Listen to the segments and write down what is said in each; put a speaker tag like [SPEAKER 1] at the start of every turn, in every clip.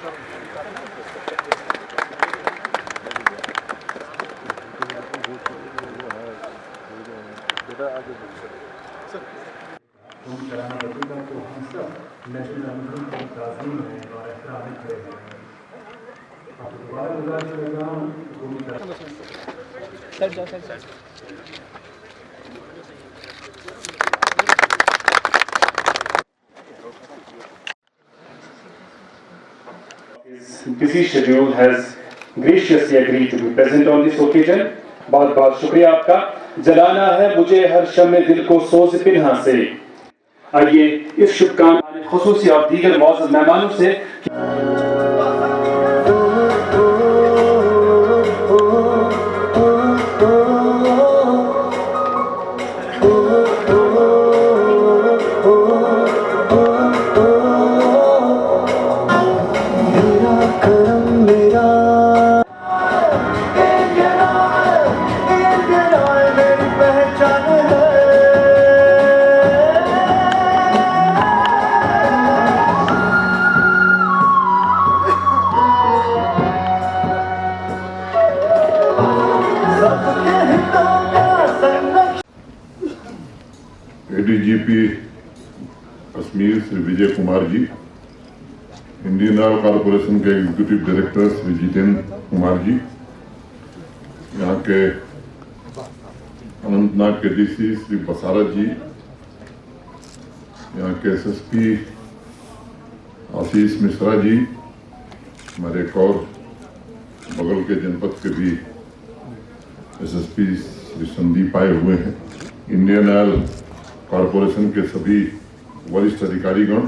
[SPEAKER 1] कराना बचेगा तो हम सब नेशनल एंथम को ताज़ीम है और एहतराम खड़े हैं। आप दोबारा गुजारिश कर रहा हूँ सर जाओ sir
[SPEAKER 2] Busy schedule has graciously agreed to be present on this occasion. बहुत बहुत शुक्रिया आपका। जलाना है मुझे हर शम्मे दिल को सोज़ पिन्हा से। आइए इस शुभकामनाएं खुसूसी और दीगर मौजूद मेहमानों से
[SPEAKER 3] ADGP Kashmir Shri Vijay Kumar ji, Indian oil corporation के एग्जीक्यूटिव डायरेक्टर श्री जितेंद्र कुमार जी, यहाँ के अनंतनाग के डीसी श्री बसारत जी, यहाँ के एसएसपी आशीष मिश्रा जी, हमारे एक और बगल के जनपद के भी एसएसपी श्री संदीप आए हुए हैं, इंडियन ऑयल कॉरपोरेशन के सभी वरिष्ठ अधिकारीगण,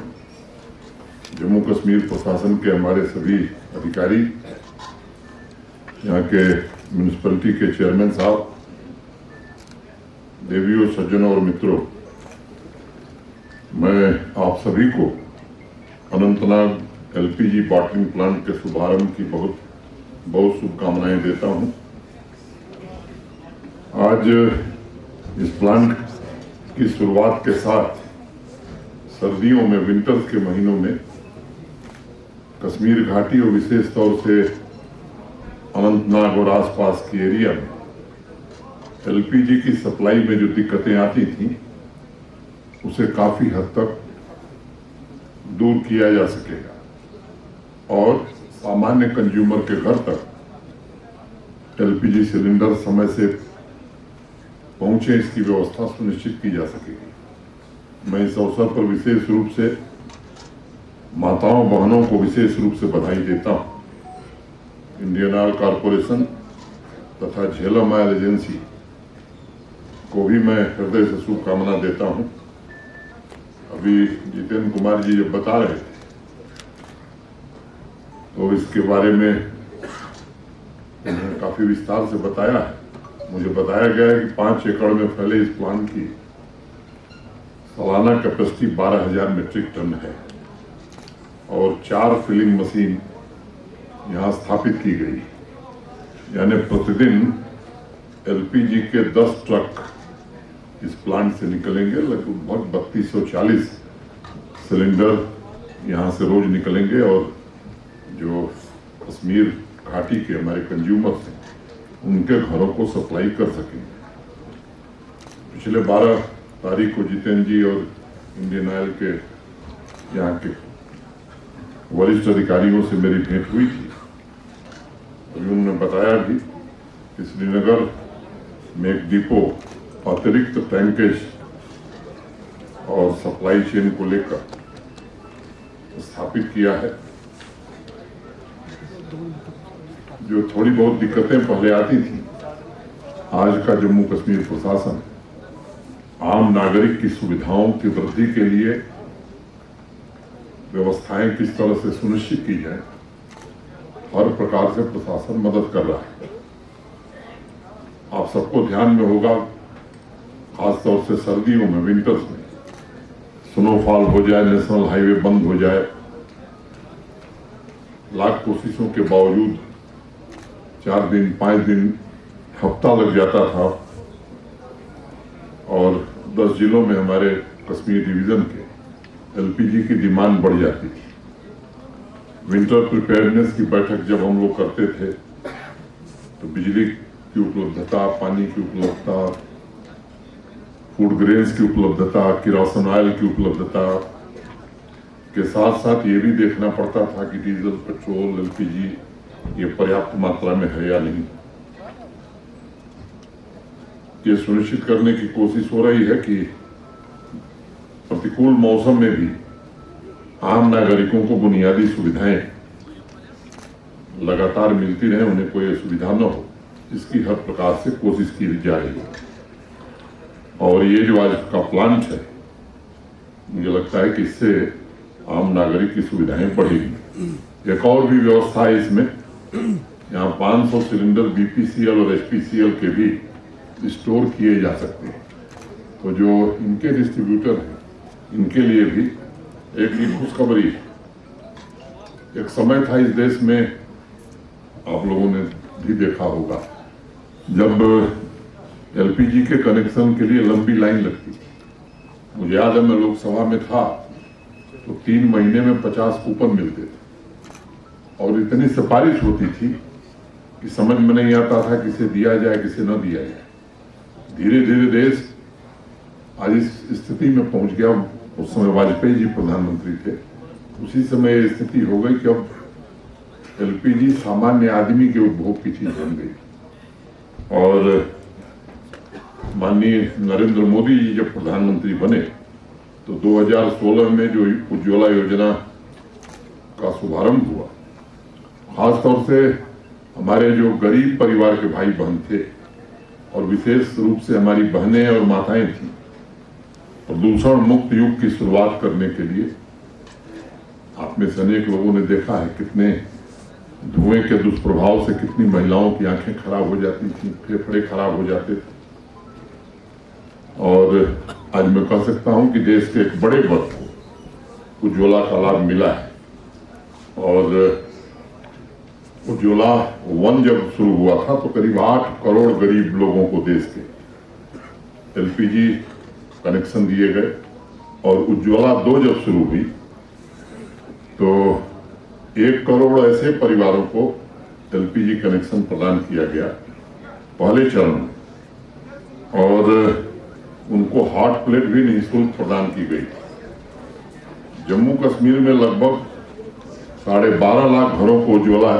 [SPEAKER 3] जम्मू कश्मीर प्रशासन के हमारे सभी अधिकारी, यहाँ के म्यूनिसिपैलिटी के चेयरमैन साहब, देवियों, सज्जनों और मित्रों, मैं आप सभी को अनंतनाग एलपीजी बॉटलिंग प्लांट के शुभारंभ की बहुत बहुत शुभकामनाएं देता हूं। आज इस प्लांट की शुरुआत के साथ सर्दियों में, विंटर्स के महीनों में कश्मीर घाटी और विशेष तौर से अनंतनाग और आसपास की एरिया में एलपीजी की सप्लाई में जो दिक्कतें आती थी उसे काफी हद तक दूर किया जा सकेगा और सामान्य कंज्यूमर के घर तक एलपीजी सिलेंडर समय से पहुंचे, इसकी व्यवस्था सुनिश्चित की जा सकेगी। मैं इस अवसर पर विशेष रूप से माताओं बहनों को विशेष रूप से बधाई देता हूं। इंडियन ऑयल कॉरपोरेशन तथा झेलम ऑयल एजेंसी को भी मैं हृदय से शुभकामना देता हूं। अभी जितेंद्र कुमार जी जब बता रहे थे तो इसके बारे में उन्होंने काफी विस्तार से बताया है। मुझे बताया गया है कि 5 एकड़ में फैले इस प्लांट की सालाना कैपेसिटी 12,000 मीट्रिक टन है और 4 फिलिंग मशीन यहां स्थापित की गई, यानी प्रतिदिन एलपीजी के 10 ट्रक इस प्लांट से निकलेंगे। लगभग 3240 सिलेंडर यहां से रोज निकलेंगे और जो कश्मीर घाटी के हमारे कंज्यूमर्स हैं उनके घरों को सप्लाई कर सकेंगे। पिछले 12 तारीख को जितेंद्र जी और इंडियन ऑयल के यहाँ के वरिष्ठ अधिकारियों से मेरी भेंट हुई थी। अभी उन्होंने बताया भी कि श्रीनगर में एक डिपो अतिरिक्त टैंकेज और सप्लाई चेन को लेकर स्थापित किया है। जो थोड़ी बहुत दिक्कतें पहले आती थी, आज का जम्मू कश्मीर प्रशासन आम नागरिक की सुविधाओं की वृद्धि के लिए व्यवस्थाएं किस तरह से सुनिश्चित की जाए, हर प्रकार से प्रशासन मदद कर रहा है। आप सबको ध्यान में होगा, खासतौर से सर्दियों में, विंटर्स में स्नोफॉल हो जाए, नेशनल हाईवे बंद हो जाए, लाख कोशिशों के बावजूद 4 दिन, 5 दिन, हफ्ता लग जाता था और 10 जिलों में हमारे कश्मीर डिवीजन के एलपीजी की डिमांड बढ़ जाती थी। विंटर प्रिपेयरनेस की बैठक जब हम लोग करते थे तो बिजली की उपलब्धता, पानी की उपलब्धता, फूड ग्रेन्स की उपलब्धता, किरोसिन ऑयल की उपलब्धता के साथ साथ ये भी देखना पड़ता था कि डीजल, पेट्रोल, एलपीजी ये पर्याप्त मात्रा में है या नहीं। ये सुनिश्चित करने की कोशिश हो रही है कि प्रतिकूल मौसम में भी आम नागरिकों को बुनियादी सुविधाएं लगातार मिलती रहे, उन्हें कोई असुविधा न हो, इसकी हर प्रकार से कोशिश की जा रही है। और ये जो आज का प्लांट है, मुझे लगता है कि इससे आम नागरिक की सुविधाएं बढ़ेगी। एक और भी व्यवस्था है इसमें, यहाँ 500 सिलेंडर बीपीसीएल और एचपीसीएल के भी स्टोर किए जा सकते हैं। तो जो इनके डिस्ट्रीब्यूटर हैं, इनके लिए भी एक खुशखबरी है। एक समय था इस देश में, आप लोगों ने भी देखा होगा, जब एलपीजी के कनेक्शन के लिए लंबी लाइन लगती। मुझे याद है, मैं लोकसभा में था तो 3 महीने में 50 कूपन मिलते थे और इतनी सिफारिश होती थी कि समझ में नहीं आता था किसे दिया जाए किसे न दिया जाए। धीरे धीरे देश आज इस स्थिति में पहुंच गया। उस समय वाजपेयी जी प्रधानमंत्री थे, उसी समय ये स्थिति हो गई कि अब एलपीजी सामान्य आदमी के उपभोग की चीज बन गई। और माननीय नरेंद्र मोदी जी जब प्रधानमंत्री बने तो 2016 में जो उज्ज्वला योजना का शुभारंभ हुआ, खासतौर से हमारे जो गरीब परिवार के भाई बहन थे और विशेष रूप से हमारी बहनें और माताएं थी, प्रदूषण मुक्त युग की शुरुआत करने के लिए आप में से अनेक लोगों ने देखा है कितने धुएं के दुष्प्रभाव से कितनी महिलाओं की आंखें खराब हो जाती थी, फेफड़े खराब हो जाते थे। और आज मैं कह सकता हूं कि देश के एक बड़े वर्ग को उज्ज्वला का लाभ मिला है। और उज्ज्वला 1 जब शुरू हुआ था तो करीब 8 करोड़ गरीब लोगों को देश के एलपीजी कनेक्शन दिए गए। और उज्ज्वला 2 जब शुरू हुई तो 1 करोड़ ऐसे परिवारों को एलपीजी कनेक्शन प्रदान किया गया पहले चरण में, और उनको हॉट प्लेट भी निःशुल्क प्रदान की गई। जम्मू कश्मीर में लगभग 12.5 लाख घरों को उज्ज्वला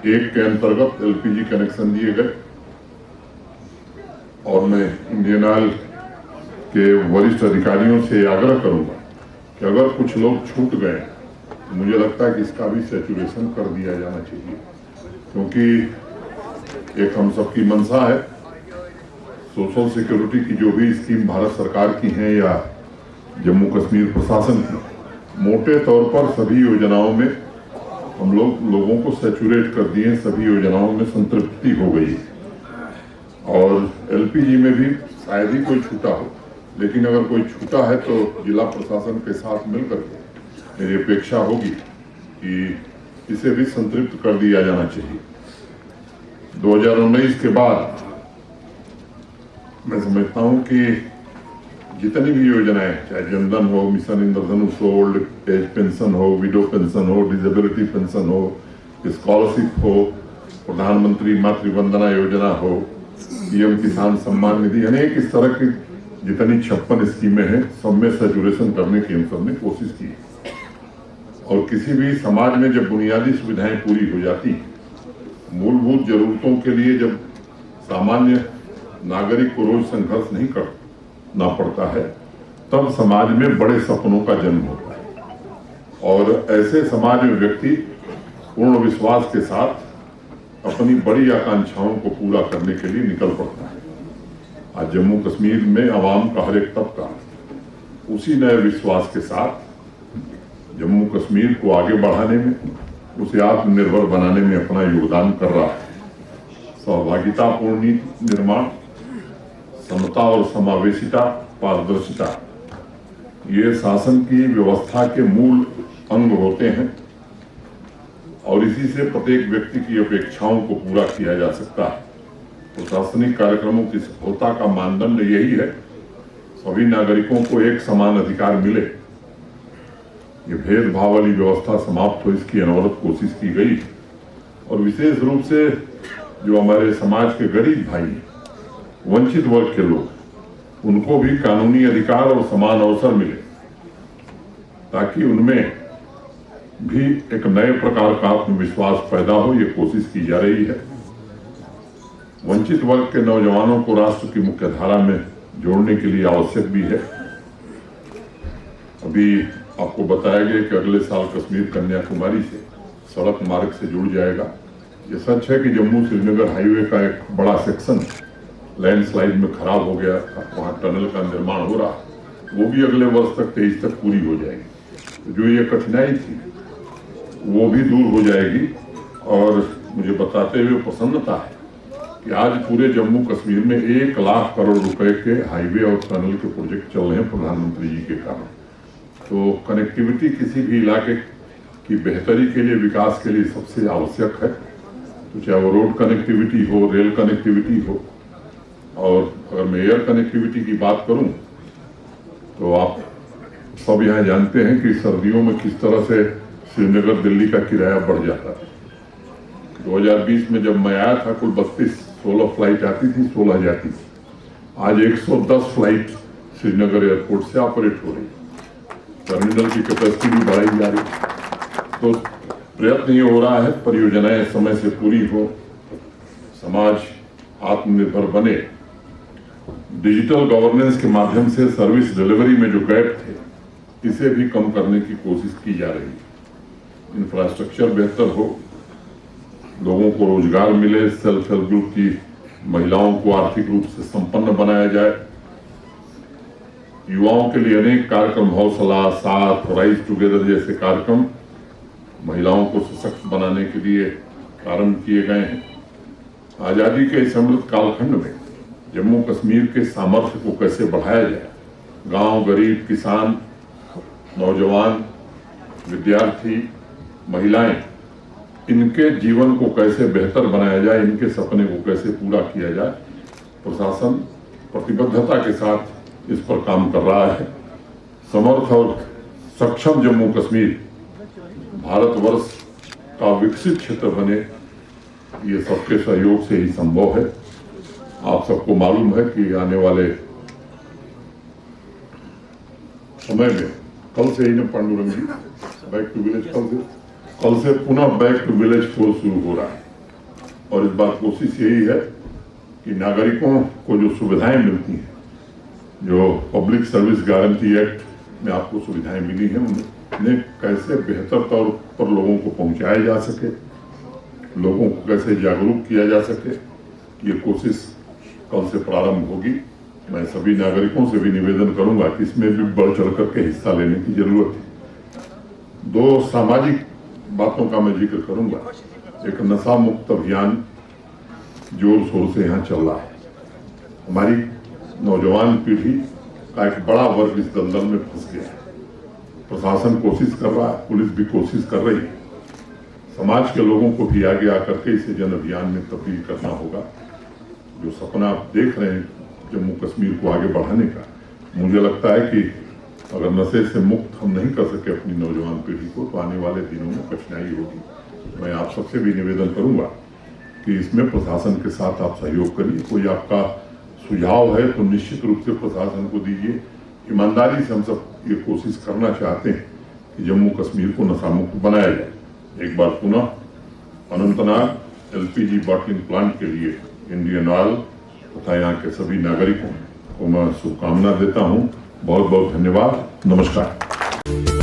[SPEAKER 3] 1 के अंतर्गत एलपीजी कनेक्शन दिए गए। और मैं इंडियन ऑयल के वरिष्ठ अधिकारियों से आग्रह करूंगा कि अगर कुछ लोग छूट गए तो मुझे लगता है कि इसका भी सैचुरेशन कर दिया जाना चाहिए, क्योंकि एक हम सबकी मंशा है। सोशल सिक्योरिटी की जो भी स्कीम भारत सरकार की है या जम्मू कश्मीर प्रशासन की, मोटे तौर पर सभी योजनाओं में हम लोगों को सैचुरेट कर दिए, सभी योजनाओं में संतृप्ति हो गई। और एलपीजी में भी शायद ही कोई छूटा हो, लेकिन अगर कोई छूटा है तो जिला प्रशासन के साथ मिलकर के मेरी अपेक्षा होगी कि इसे भी संतृप्त कर दिया जाना चाहिए। 2019 के बाद मैं समझता हूं कि जितनी भी योजनाएं, चाहे जनधन हो, मिशन इंद्रधनुष हो, ओल्ड एज पेंशन हो, विडो पेंशन हो, डिसेबिलिटी पेंशन हो, स्कॉलरशिप हो, प्रधानमंत्री मातृ वंदना योजना हो, पीएम किसान सम्मान निधि, अनेक इस तरह की जितनी 56 स्कीमें हैं, सब में सैचुरेशन करने की हम सब ने कोशिश की। और किसी भी समाज में जब बुनियादी सुविधाएं पूरी हो जाती, मूलभूत जरूरतों के लिए जब सामान्य नागरिक को रोज संघर्ष नहीं करना पड़ता है, तब समाज में बड़े सपनों का जन्म होता है। और ऐसे समाज में व्यक्ति पूर्ण विश्वास के साथ अपनी बड़ी आकांक्षाओं को पूरा करने के लिए निकल पड़ता है। आज जम्मू कश्मीर में आवाम का हर एक तबका उसी नए विश्वास के साथ जम्मू कश्मीर को आगे बढ़ाने में, उसे आत्मनिर्भर बनाने में अपना योगदान कर रहा है। सहभागितापूर्ण नीति निर्माण, समता और समावेशिता, पारदर्शिता, ये शासन की व्यवस्था के मूल अंग होते हैं और इसी से प्रत्येक व्यक्ति की अपेक्षाओं को पूरा किया जा सकता है। प्रशासनिक कार्यक्रमों की सफलता का मानदंड यही है, सभी नागरिकों को एक समान अधिकार मिले ये भेदभाव वाली व्यवस्था समाप्त हो, इसकी अनवरत कोशिश की गई। और विशेष रूप से जो हमारे समाज के गरीब भाई हैं, वंचित वर्ग के लोग, उनको भी कानूनी अधिकार और समान अवसर मिले, ताकि उनमें भी एक नए प्रकार का आत्मविश्वास पैदा हो, ये कोशिश की जा रही है। वंचित वर्ग के नौजवानों को राष्ट्र की मुख्य धारा में जोड़ने के लिए आवश्यक भी है। अभी आपको बताया गया कि अगले साल कश्मीर कन्याकुमारी से सड़क मार्ग से जुड़ जाएगा। ये सच है कि जम्मू श्रीनगर हाईवे का एक बड़ा सेक्शन लैंडस्लाइड में खराब हो गया था, वहाँ टनल का निर्माण हो रहा, वो भी अगले वर्ष तक 23 तक पूरी हो जाएगी। तो जो ये कठिनाई थी वो भी दूर हो जाएगी। और मुझे बताते हुए प्रसन्नता है कि आज पूरे जम्मू कश्मीर में 1 लाख करोड़ रुपए के हाईवे और टनल के प्रोजेक्ट चल रहे हैं प्रधानमंत्री जी के कारण। तो कनेक्टिविटी किसी भी इलाके की बेहतरी के लिए, विकास के लिए सबसे आवश्यक है। तो चाहे वो रोड कनेक्टिविटी हो, रेल कनेक्टिविटी हो, और अगर मैं एयर कनेक्टिविटी की बात करूं तो आप सब यहाँ जानते हैं कि सर्दियों में किस तरह से श्रीनगर दिल्ली का किराया बढ़ जाता है। 2020 में जब मैं आया था कुल 16 फ्लाइट आती थी, 16 जाती थी। आज 110 फ्लाइट श्रीनगर एयरपोर्ट से ऑपरेट हो रही है। टर्मिनल की कैपेसिटी भी बढ़ाई जा रही है। तो प्रयत्न ये हो रहा है परियोजनाएं समय से पूरी हो, समाज आत्मनिर्भर बने। डिजिटल गवर्नेंस के माध्यम से सर्विस डिलीवरी में जो गैप थे, इसे भी कम करने की कोशिश की जा रही है। इंफ्रास्ट्रक्चर बेहतर हो, लोगों को रोजगार मिले, सेल्फ हेल्प ग्रुप की महिलाओं को आर्थिक रूप से संपन्न बनाया जाए। युवाओं के लिए अनेक कार्यक्रम, हौसला, साथ, राइज टुगेदर जैसे कार्यक्रम महिलाओं को सशक्त बनाने के लिए प्रारंभ किए गए हैं। आजादी के इस अमृत कालखंड में जम्मू कश्मीर के सामर्थ्य को कैसे बढ़ाया जाए, गांव, गरीब, किसान, नौजवान, विद्यार्थी, महिलाएं, इनके जीवन को कैसे बेहतर बनाया जाए, इनके सपने को कैसे पूरा किया जाए, प्रशासन प्रतिबद्धता के साथ इस पर काम कर रहा है। समर्थ और सक्षम जम्मू कश्मीर भारतवर्ष का विकसित क्षेत्र बने, ये सबके सहयोग से ही संभव है। आप सबको मालूम है कि आने वाले समय में कल से ही न पांडुरंग जी बैक टू विलेज, कल से पुनः बैक टू विलेज कोर्स शुरू हो रहा है। और इस बार कोशिश यही है कि नागरिकों को जो सुविधाएं मिलती हैं, जो पब्लिक सर्विस गारंटी एक्ट में आपको सुविधाएं मिली हैं, उन्हें कैसे बेहतर तौर पर लोगों को पहुंचाया जा सके, लोगों को कैसे जागरूक किया जा सके, ये कोशिश कल से प्रारंभ होगी। मैं सभी नागरिकों से भी निवेदन करूंगा कि इसमें भी बढ़ चढ़ करके हिस्सा लेने की जरूरत है। 2 सामाजिक बातों का मैं जिक्र करूंगा। एक नशा मुक्त अभियान जोर शोर से यहाँ चल रहा है। हमारी नौजवान पीढ़ी का एक बड़ा वर्ग इस दलदल में फंस गया है। प्रशासन कोशिश कर रहा है, पुलिस भी कोशिश कर रही है। समाज के लोगों को भी आगे आकर के इसे जन अभियान में तब्दील करना होगा। जो सपना आप देख रहे हैं जम्मू कश्मीर को आगे बढ़ाने का, मुझे लगता है कि अगर नशे से मुक्त हम नहीं कर सके अपनी नौजवान पीढ़ी को, तो आने वाले दिनों में कठिनाई होगी। मैं आप सबसे भी निवेदन करूंगा कि इसमें प्रशासन के साथ आप सहयोग करिए। कोई आपका सुझाव है तो निश्चित रूप से प्रशासन को दीजिए। ईमानदारी से हम सब ये कोशिश करना चाहते हैं कि जम्मू कश्मीर को नशा मुक्त बनाया जाए। एक बार पुनः अनंतनाग LPG बॉटलिंग प्लांट के लिए इंडियन ऑयल तथा यहाँ के सभी नागरिकों को मैं शुभकामना देता हूँ। बहुत बहुत धन्यवाद। नमस्कार।